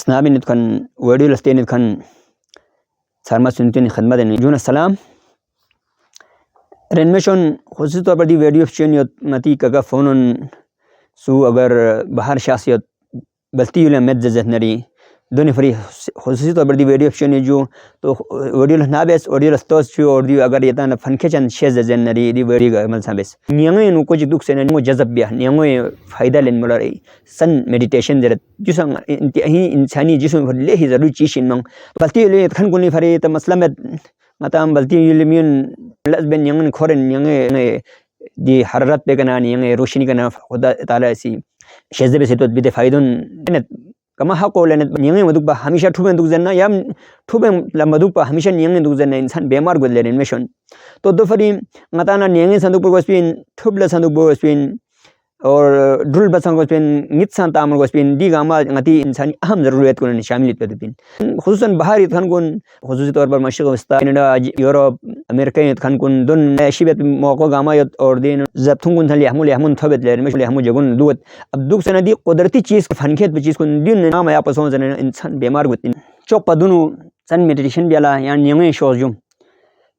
स्नाबी नितखन video लस्ते नितखन Sharma सुनते खदमत जून सलाम रेनमेशन खुशी तौर पर दी वीडियो चेन मती का फोन सु अगर बाहर शासियत बल्ती युले में जजत नरी दोनों फ्री खुशी तौर पर दी वीडियो चेन जो तो वीडियो ना बेस वीडियो लस्तोस छु और दी अगर ये तना फनके चन शेज जजन नरी दी वीडियो मल साबेस नियंगे नु कुछ दुख से न जजब बिया नियंगे फायदा लेन मलर सन मेडिटेशन जरत जिसं ही इंसानी जिसम ले ही जरूरी चीज इन बल्ती युले खन कुनी फरे त मसला में मतम बल्ती युले मियन लजबन नियंगे खोरन नियंगे दी हररत पे कना नियंगे रोशनी कना खुदा ताला सी शेज बे से तो बिदे फायदन कमा हको लेने नियंगे मदुक हमेशा ठुबे दुक जन्ना याम ठुबे मदुक हमेशा नियंगे दुक जन्ना इंसान बेमार गुल लेने मिशन तो दो फरी ngata na नियंगे संदुक पर गोस्पिन ठुबले संदुक पर गोस्पिन और ड्रुल बसंग गोस्पिन नित संता अमर गोस्पिन दी गामा ngati इंसानी अहम जरूरत को शामिल पे दिन खुसूसन बाहर इतखान कुन खुसूसी तौर पर मशरिक वस्ता कनाडा यूरोप अमेरिका इतखान कुन दुन शिबत मौको गामा और दिन जब थुंगुन थली हमले हमन थबत ले मिशले हम जगुन दुत अब दुख सनदी कुदरती चीज फनखेत पे चीज कुन दिन नाम या पसों जन इंसान बीमार गुतिन चोक पदुनु सन मेडिटेशन बियाला या नियंगे शोजुम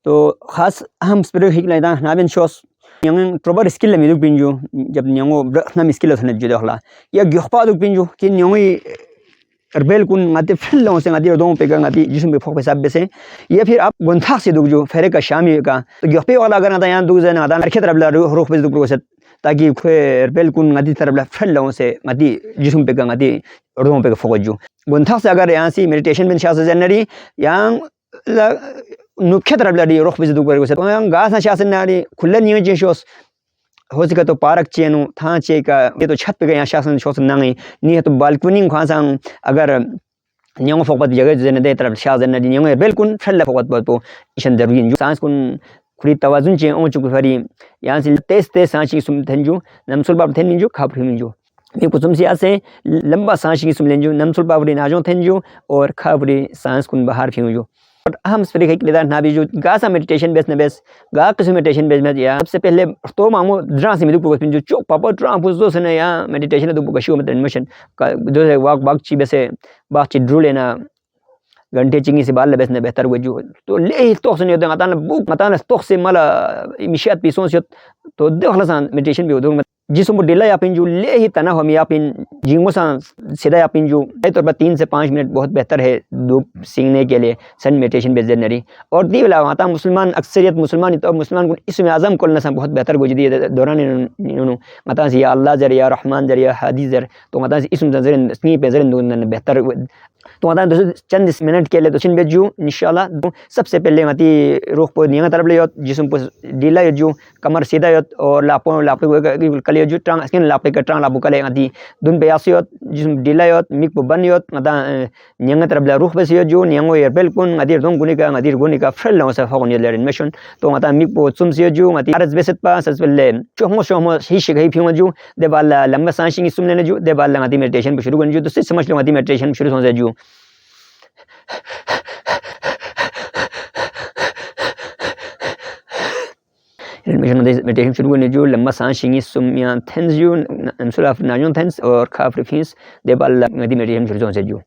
तो खास अहम स्पिरिट हिकलाइदा नाबेन शोस नियंगे प्रॉपर स्किल में दुक पिंजो जब नियंगो ब्रखना स्किल थने जुदा हला या गखपा दुक पिंजो कि नियंगे रबेल कुन ngati फिल लों से ngati दों पे का ngati जिसम पे फोक पे सब से ये फिर आप गुंथा से दुक जो फेरे का शामी का तो गखपे वाला अगर ngata yan दुक जना ngata रखे तरफ रोक पे दुक प्रोसेस ताकि रबेल कुन ngati तरफ फिल लों से ngati जिसम पे का ngati दों पे का फोक जो गुंथा से अगर यहां से मेडिटेशन में शास जनरी yang नुखे तरफ लड़ी रोक पे दुक पर को yang गा सा शासन नारी खुले नियो जे शोस हो सके तो पार्क चेनु था चे का ये तो छत पे गया शासन शोस नंगे नी तो बालकनी खासांग अगर नियो फोकत जगह जने दे तरफ शासन नदी नियो बिल्कुल फल फोकत बतो इशन जरूरी सांस कुन खुली तवाजुन चे ओ चुक फरी यहां से तेज सांची सुम थंजू नमसुल बाब थेनिजू खाफरिमिजू ये कुसुम से ऐसे लंबा सांस की सुम लेंजू नमसुल बाबरी नाजो थेंजू और खाफरी सांस कुन बाहर फिंजू अहम स्पिरिट के लिए ना भी जो गासा मेडिटेशन बेस ने बेस गा किसी मेडिटेशन बेस में या सबसे पहले तो मामू ड्रा से मिलू पुगस जो चोक पापा ड्रा पुजो से ना या मेडिटेशन तो बुकशियो में एडमिशन का जो है वाक बाग ची बेसे बाग ची ड्रू लेना घंटे चिंगी से बाल बेस ने बेहतर हुए जो तो ले तो से नहीं होता बुक मताना तो से मला मिशियत पीसों से तो दे हला मेडिटेशन भी हो जिसम को डिला यापिन जो ले ही तना हम यापिन जिंगो सा सीधा यापिन जो है तो 3 से 5 मिनट बहुत बेहतर है धूप सीखने के लिए सन मेडिटेशन बेजनरी और दी वाला माता मुसलमान अक्सरियत मुसलमान तो मुसलमान को इसमें आजम को ना बहुत बेहतर गुजरी दौरान इन्होंने माता से या अल्लाह जरिया रहमान जरिया हादी जर तो माता से इसमें जरिन स्नी पे जरिन बेहतर तो माता चंद मिनट के लिए तो सिन बेजू इंशाल्लाह सबसे पहले माती रूह को नियंग तरफ ले जिसम को ढीला जो कमर सीधा और लापो कले जो ट्रांग स्किन लापे का ट्रांग लापो कले आती दुन पे आसी जिसम ढीला मिक को बन माता नियंग तरफ ले रूह पे से जो नियंगो एयरबेल कुन अदीर दों गुनी का फ्रेल लो से फगन ले मिशन तो माता मिक को सुम से जो माती अरज बेसत पा सबसे पहले शोमो ही शिगई फियो जो दे बाल लंबा सांसिंग सुम लेने जो दे बाल माती मेडिटेशन पे शुरू कर जो तो समझ लो माती मेडिटेशन शुरू हो से जो मेडिटेशन शुरू करने जो लंबा सांस शिंगी सुमिया थेंस जो नमसुला नाजों थेंस और खाफ रिफिस देबाल मेडिटेशन शुरू हो से जो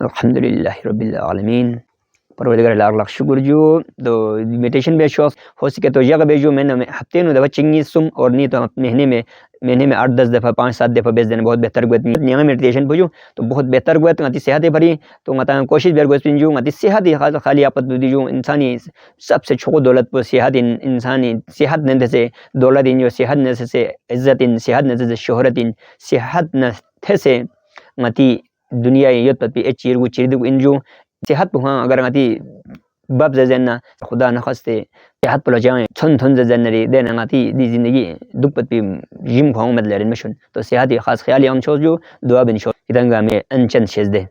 अल्हम्दुलिल्लाह रब्बिल आलमीन परवरदिगार लाख लाख शुक्र जो तो मेडिटेशन बेस हो सके तो जगह बेजो मैंने हफ्ते में दफा चिंगी सुम और नहीं तो महीने में 8-10 दफ़ा 5-7 दफ़ा बेच देना बहुत बेहतर गुत नियम मेडिटेशन बुझो तो बहुत बेहतर गुत ngati सेहत भरी तो ngata कोशिश बेर गुत जो ngati सेहत ही खाली आपत जो इंसानी सबसे छोटी दौलत पर सेहत इंसानी सेहत न से दौलत इन जो सेहत न से इज्जत इन सेहत न से शोहरत इन सेहत न से ngati दुनिया ये तो पे चीर गु चीर इन जो सेहत हाँ अगर ngati बब जन्ना खुदा न खस्ते सेहत पर जाए छन थन जन्नरी देना ngati दी जिंदगी दुपत पे जिम खाऊं मतलब मिशन तो सेहत ही खास ख्याल हम छोड़ जो दुआ बिन छोड़ इधंगा में अनचन शेज दे